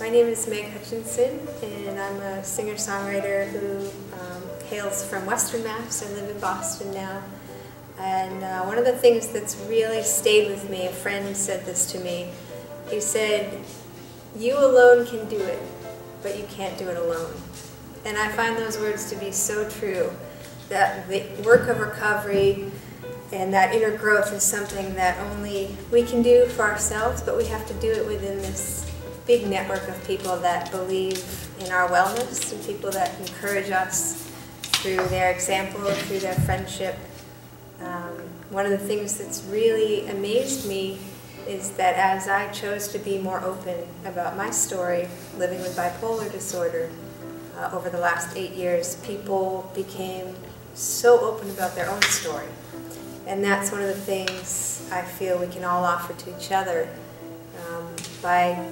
My name is Meg Hutchinson, and I'm a singer-songwriter who hails from Western Mass. I live in Boston now. And one of the things that's really stayed with me, a friend said this to me. He said, "You alone can do it, but you can't do it alone." And I find those words to be so true, that the work of recovery and that inner growth is something that only we can do for ourselves, but we have to do it within this big network of people that believe in our wellness and people that encourage us through their example, through their friendship. One of the things that's really amazed me is that as I chose to be more open about my story, living with bipolar disorder, over the last 8 years, people became so open about their own story. And that's one of the things I feel we can all offer to each other. By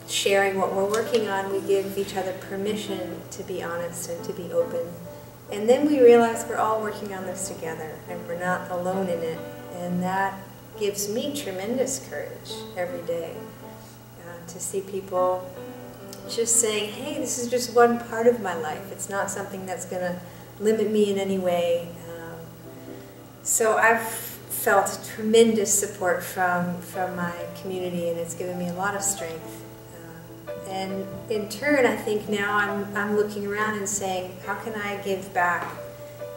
sharing what we're working on, we give each other permission to be honest and to be open. And then we realize we're all working on this together and we're not alone in it. And that gives me tremendous courage every day to see people just saying, hey, this is just one part of my life. It's not something that's going to limit me in any way. So I've felt tremendous support from my community, and it's given me a lot of strength. And in turn, I think now I'm looking around and saying, how can I give back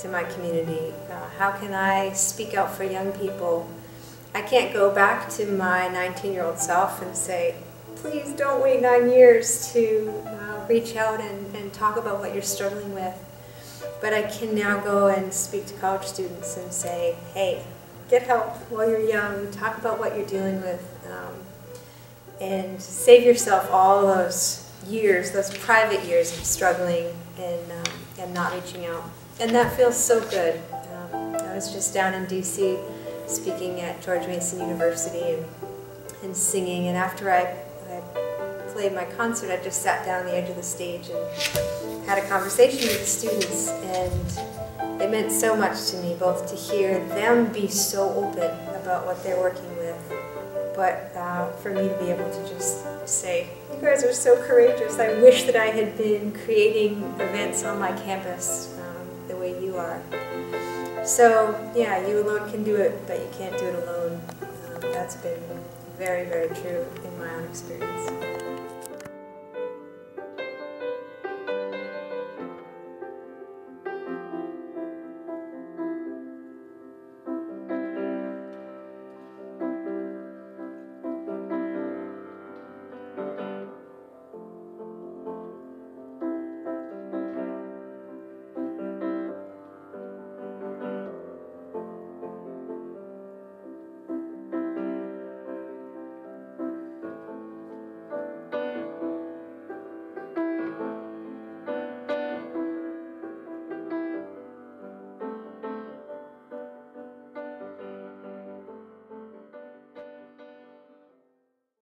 to my community? How can I speak out for young people? I can't go back to my 19-year-old self and say, please don't wait 9 years to reach out and talk about what you're struggling with. But I can now go and speak to college students and say, hey, get help while you're young, talk about what you're dealing with, and save yourself all those years, those private years of struggling and not reaching out. And that feels so good. I was just down in DC speaking at George Mason University and singing, and after I played my concert, I just sat down on the edge of the stage and had a conversation with the students, and it meant so much to me, both to hear them be so open about what they're working with, but for me to be able to just say, you guys are so courageous. I wish that I had been creating events on my campus the way you are. So yeah, you alone can do it, but you can't do it alone. That's been very, very true in my own experience.